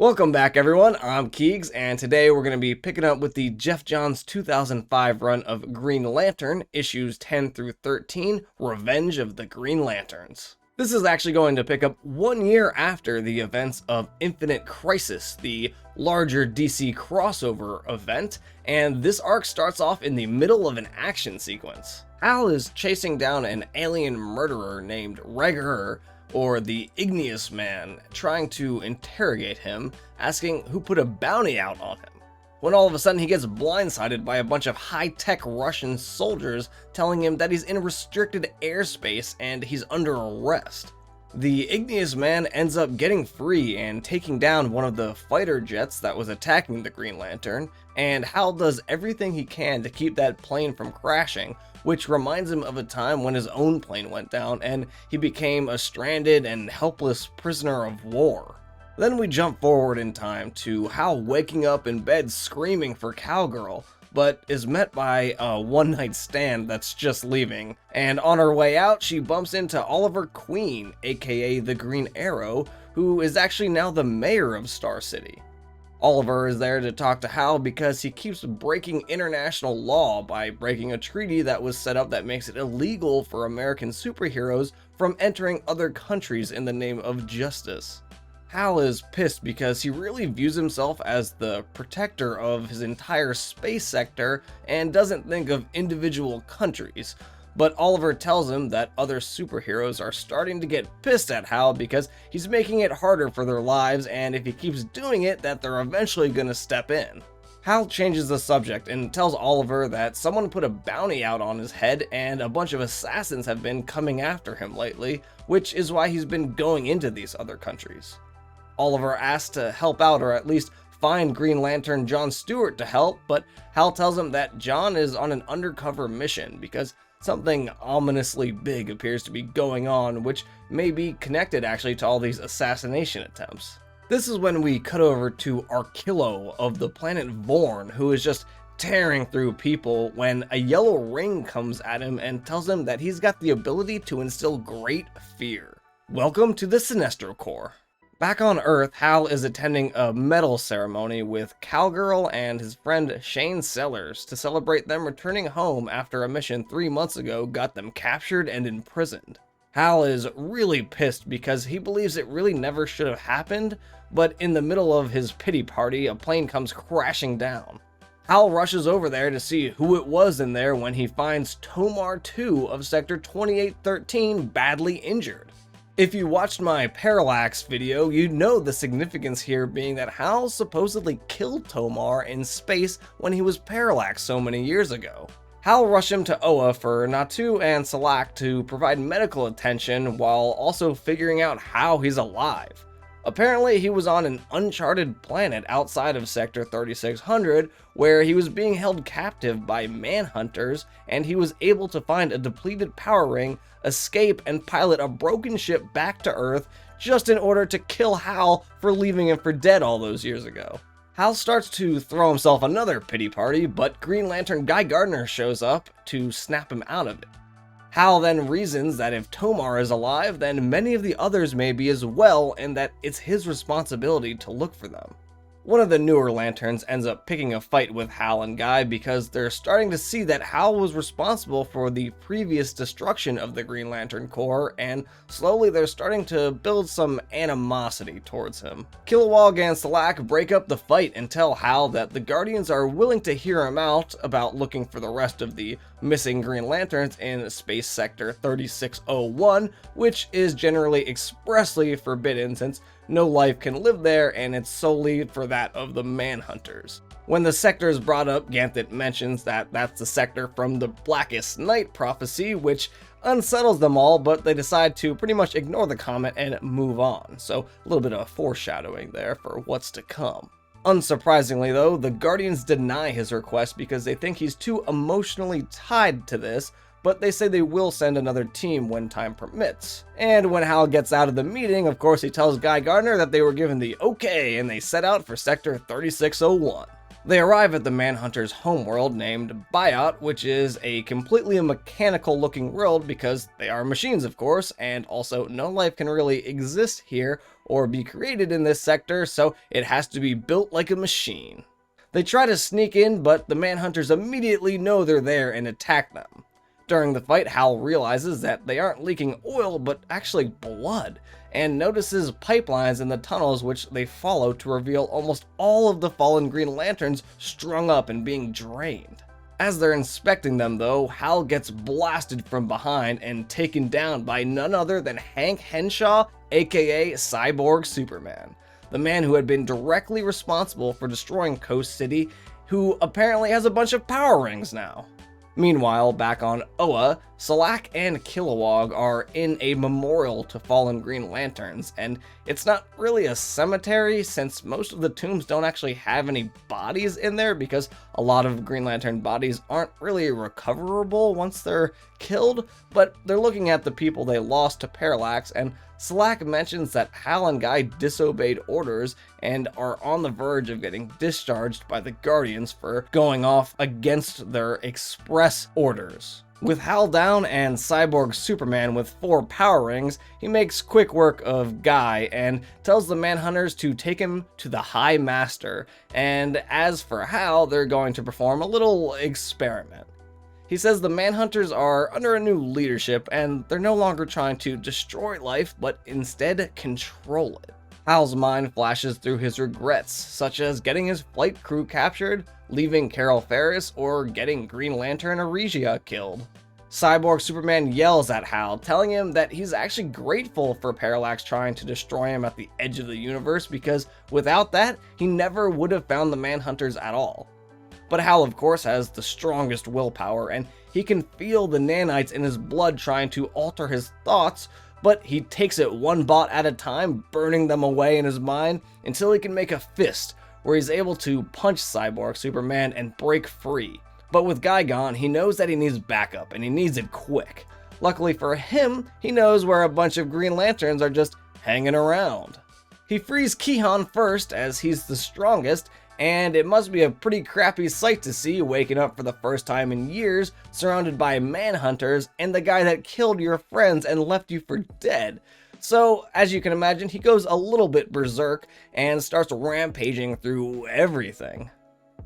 Welcome back, everyone. I'm Keegs, and today we're going to be picking up with the Geoff Johns 2005 run of Green Lantern, issues 10 through 13, Revenge of the Green Lanterns. This is actually going to pick up 1 year after the events of Infinite Crisis, the larger DC crossover event, and this arc starts off in the middle of an action sequence. Hal is chasing down an alien murderer named Regger, or the Igneous Man, trying to interrogate him, asking who put a bounty out on him. When all of a sudden he gets blindsided by a bunch of high-tech Russian soldiers telling him that he's in restricted airspace and he's under arrest. The Igneous Man ends up getting free and taking down one of the fighter jets that was attacking the Green Lantern, and Hal does everything he can to keep that plane from crashing, which reminds him of a time when his own plane went down and he became a stranded and helpless prisoner of war. Then we jump forward in time to Hal waking up in bed screaming for Cowgirl, but is met by a one-night stand that's just leaving, and on her way out she bumps into Oliver Queen, aka the Green Arrow, who is actually now the mayor of Star City. Oliver is there to talk to Hal because he keeps breaking international law by breaking a treaty that was set up that makes it illegal for American superheroes from entering other countries in the name of justice. Hal is pissed because he really views himself as the protector of his entire space sector and doesn't think of individual countries. But Oliver tells him that other superheroes are starting to get pissed at Hal because he's making it harder for their lives, and if he keeps doing it, that they're eventually gonna step in. Hal changes the subject and tells Oliver that someone put a bounty out on his head and a bunch of assassins have been coming after him lately, which is why he's been going into these other countries. Oliver asks to help out, or at least find Green Lantern John Stewart to help, but Hal tells him that John is on an undercover mission because something ominously big appears to be going on, which may be connected actually to all these assassination attempts. This is when we cut over to Arkillo of the planet Vorn, who is just tearing through people when a yellow ring comes at him and tells him that he's got the ability to instill great fear. Welcome to the Sinestro Corps. Back on Earth, Hal is attending a medal ceremony with Cowgirl and his friend Shane Sellers to celebrate them returning home after a mission 3 months ago got them captured and imprisoned. Hal is really pissed because he believes it really never should have happened, but in the middle of his pity party, a plane comes crashing down. Hal rushes over there to see who it was in there when he finds Tomar-Tu of Sector 2813 badly injured. If you watched my Parallax video, you'd know the significance here being that Hal supposedly killed Tomar in space when he was Parallax so many years ago. Hal rushed him to Oa for Natu and Salak to provide medical attention while also figuring out how he's alive. Apparently he was on an uncharted planet outside of Sector 3600 where he was being held captive by Manhunters, and he was able to find a depleted power ring, escape, and pilot a broken ship back to Earth just in order to kill Hal for leaving him for dead all those years ago. Hal starts to throw himself another pity party, but Green Lantern Guy Gardner shows up to snap him out of it. Hal then reasons that if Tomar is alive, then many of the others may be as well, and that it's his responsibility to look for them. One of the newer Lanterns ends up picking a fight with Hal and Guy because they're starting to see that Hal was responsible for the previous destruction of the Green Lantern Corps, and slowly they're starting to build some animosity towards him. Kilowog and Salak break up the fight and tell Hal that the Guardians are willing to hear him out about looking for the rest of the missing Green Lanterns in Space Sector 3601, which is generally expressly forbidden since no life can live there and it's solely for that of the Manhunters. When the sector is brought up, Ganthet mentions that that's the sector from the Blackest Night prophecy, which unsettles them all, but they decide to pretty much ignore the comment and move on. So a little bit of foreshadowing there for what's to come. Unsurprisingly though, the Guardians deny his request because they think he's too emotionally tied to this, but they say they will send another team when time permits. And when Hal gets out of the meeting, of course he tells Guy Gardner that they were given the okay and they set out for Sector 3601. They arrive at the Manhunters' homeworld named Biot, which is a completely mechanical looking world because they are machines, of course, and also no life can really exist here or be created in this sector, so it has to be built like a machine. They try to sneak in, but the Manhunters immediately know they're there and attack them. During the fight, Hal realizes that they aren't leaking oil, but actually blood, and notices pipelines in the tunnels which they follow to reveal almost all of the fallen Green Lanterns strung up and being drained. As they're inspecting them though, Hal gets blasted from behind and taken down by none other than Hank Henshaw, aka Cyborg Superman, the man who had been directly responsible for destroying Coast City, who apparently has a bunch of power rings now. Meanwhile, back on Oa, Salaak and Kilowog are in a memorial to fallen Green Lanterns, and it's not really a cemetery since most of the tombs don't actually have any bodies in there because a lot of Green Lantern bodies aren't really recoverable once they're killed, but they're looking at the people they lost to Parallax, and Salaak mentions that Hal and Guy disobeyed orders and are on the verge of getting discharged by the Guardians for going off against their express orders. With Hal down and Cyborg Superman with 4 power rings, he makes quick work of Guy and tells the Manhunters to take him to the High Master, and as for Hal, they're going to perform a little experiment. He says the Manhunters are under a new leadership and they're no longer trying to destroy life, but instead control it. Hal's mind flashes through his regrets, such as getting his flight crew captured, leaving Carol Ferris, or getting Green Lantern Arigia killed. Cyborg Superman yells at Hal, telling him that he's actually grateful for Parallax trying to destroy him at the edge of the universe because without that, he never would have found the Manhunters at all. But Hal, of course, has the strongest willpower, and he can feel the nanites in his blood trying to alter his thoughts, but he takes it one bot at a time, burning them away in his mind until he can make a fist, where he's able to punch Cyborg Superman and break free. But with Guy gone, he knows that he needs backup, and he needs it quick. Luckily for him, he knows where a bunch of Green Lanterns are just hanging around. He frees Kehan first, as he's the strongest, and it must be a pretty crappy sight to see waking up for the first time in years, surrounded by Manhunters and the guy that killed your friends and left you for dead. So, as you can imagine, he goes a little bit berserk and starts rampaging through everything.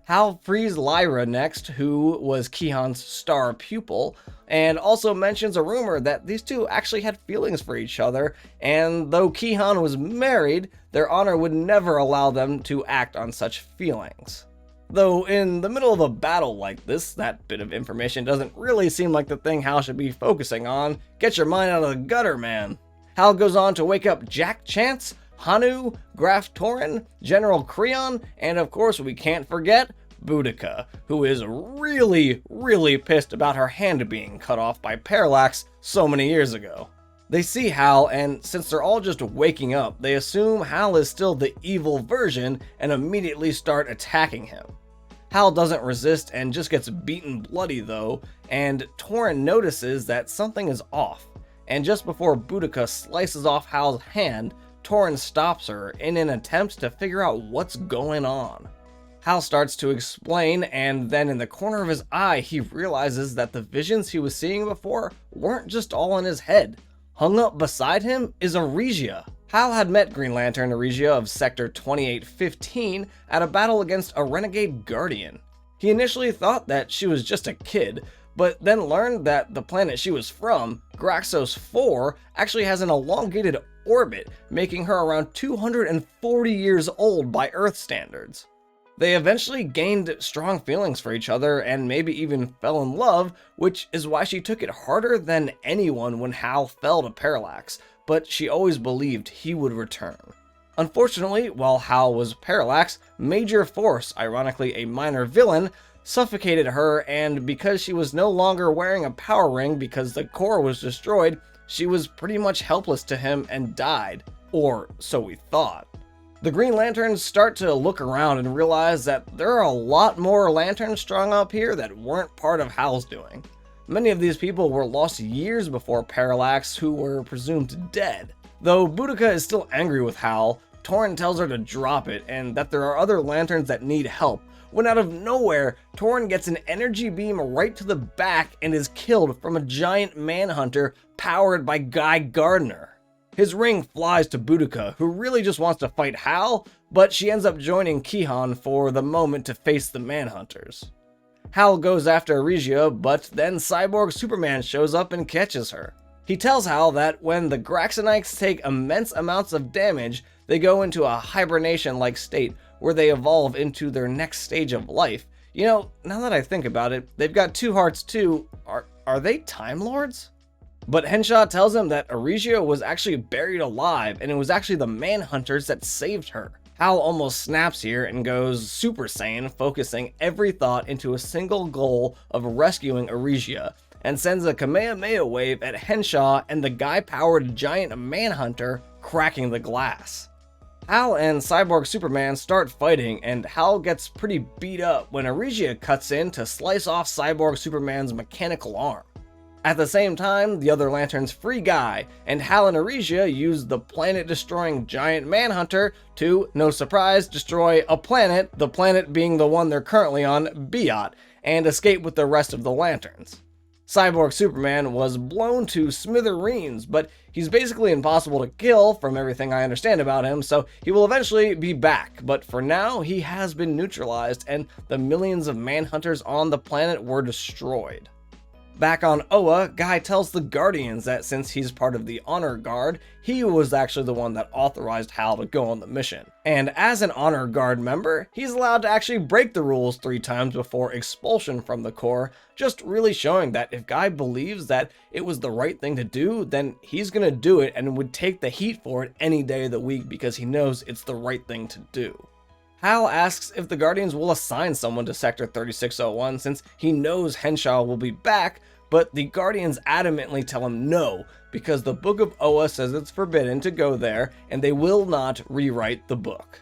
Hal frees Lyra next, who was Kehan's star pupil, and also mentions a rumor that these two actually had feelings for each other, and though Kehan was married, their honor would never allow them to act on such feelings. Though in the middle of a battle like this, that bit of information doesn't really seem like the thing Hal should be focusing on. Get your mind out of the gutter, man. Hal goes on to wake up Jack Chance, Hanu, Graf Torin, General Creon, and of course we can't forget Boudica, who is really pissed about her hand being cut off by Parallax so many years ago. They see Hal, and since they're all just waking up, they assume Hal is still the evil version and immediately start attacking him. Hal doesn't resist and just gets beaten bloody though, and Torin notices that something is off, and just before Boudica slices off Hal's hand, Torin stops her in an attempt to figure out what's going on. Hal starts to explain, and then in the corner of his eye, he realizes that the visions he was seeing before weren't just all in his head. Hung up beside him is Arigia. Hal had met Green Lantern Arigia of Sector 2815 at a battle against a renegade Guardian. He initially thought that she was just a kid, but then learned that the planet she was from, Graxos 4, actually has an elongated orbit, making her around 240 years old by Earth standards. They eventually gained strong feelings for each other and maybe even fell in love, which is why she took it harder than anyone when Hal fell to Parallax, but she always believed he would return. Unfortunately, while Hal was Parallax, Major Force, ironically a minor villain, suffocated her, and because she was no longer wearing a power ring because the core was destroyed, she was pretty much helpless to him and died. Or so we thought. The Green Lanterns start to look around and realize that there are a lot more lanterns strung up here that weren't part of Hal's doing. Many of these people were lost years before Parallax, who were presumed dead. Though Boudica is still angry with Hal, Torrin tells her to drop it and that there are other lanterns that need help, when out of nowhere, Torrin gets an energy beam right to the back and is killed from a giant manhunter powered by Guy Gardner. His ring flies to Boudica, who really just wants to fight Hal, but she ends up joining Kihon for the moment to face the Manhunters. Hal goes after Arigia, but then Cyborg Superman shows up and catches her. He tells Hal that when the Graxonites take immense amounts of damage, they go into a hibernation-like state where they evolve into their next stage of life. You know, now that I think about it, they've got two hearts too. Are they Time Lords? But Henshaw tells him that Arigia was actually buried alive, and it was actually the Manhunters that saved her. Hal almost snaps here and goes Super Saiyan, focusing every thought into a single goal of rescuing Arigia, and sends a Kamehameha wave at Henshaw and the guy-powered giant Manhunter, cracking the glass. Hal and Cyborg Superman start fighting, and Hal gets pretty beat up when Arigia cuts in to slice off Cyborg Superman's mechanical arm. At the same time, the other Lanterns free Guy, and Hal and Arigia use the planet-destroying giant Manhunter to, no surprise, destroy a planet, the planet being the one they're currently on, Biot, and escape with the rest of the Lanterns. Cyborg Superman was blown to smithereens, but he's basically impossible to kill from everything I understand about him, so he will eventually be back, but for now, he has been neutralized, and the millions of Manhunters on the planet were destroyed. Back on Oa, Guy tells the Guardians that since he's part of the Honor Guard, he was actually the one that authorized Hal to go on the mission. And as an Honor Guard member, he's allowed to actually break the rules 3 times before expulsion from the Corps, just really showing that if Guy believes that it was the right thing to do, then he's gonna do it and would take the heat for it any day of the week because he knows it's the right thing to do. Hal asks if the Guardians will assign someone to Sector 3601 since he knows Henshaw will be back, but the Guardians adamantly tell him no, because the Book of Oa says it's forbidden to go there, and they will not rewrite the book.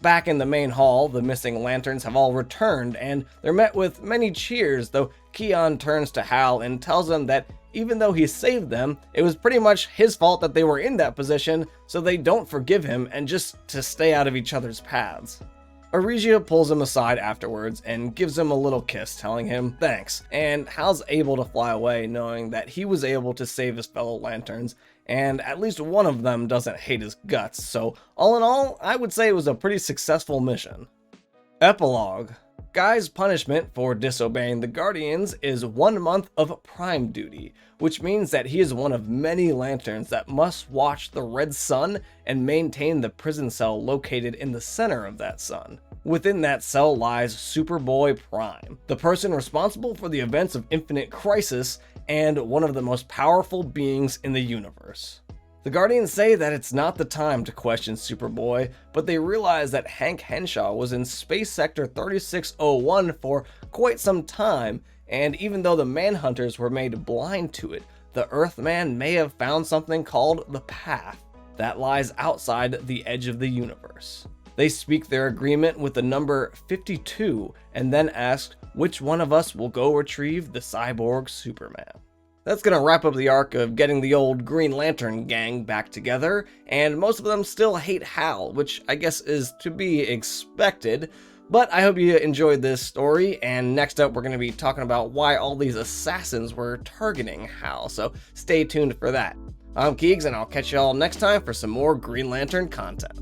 Back in the main hall, the missing Lanterns have all returned, and they're met with many cheers, though Keon turns to Hal and tells him that even though he saved them, it was pretty much his fault that they were in that position, so they don't forgive him and just to stay out of each other's paths. Arigia pulls him aside afterwards and gives him a little kiss, telling him thanks, and Hal's able to fly away knowing that he was able to save his fellow Lanterns, and at least one of them doesn't hate his guts, so all in all, I would say it was a pretty successful mission. Epilogue. Guy's punishment for disobeying the Guardians is 1 month of Prime duty, which means that he is one of many Lanterns that must watch the Red Sun and maintain the prison cell located in the center of that sun. Within that cell lies Superboy Prime, the person responsible for the events of Infinite Crisis and one of the most powerful beings in the universe. The Guardians say that it's not the time to question Superboy, but they realize that Hank Henshaw was in Space Sector 3601 for quite some time, and even though the Manhunters were made blind to it, the Earthman may have found something called the Path that lies outside the edge of the universe. They speak their agreement with the number 52 and then ask which one of us will go retrieve the Cyborg Superman. That's gonna wrap up the arc of getting the old Green Lantern gang back together, and most of them still hate Hal, which I guess is to be expected, but I hope you enjoyed this story, and next up we're gonna be talking about why all these assassins were targeting Hal, so stay tuned for that. I'm Keegs, and I'll catch y'all next time for some more Green Lantern content.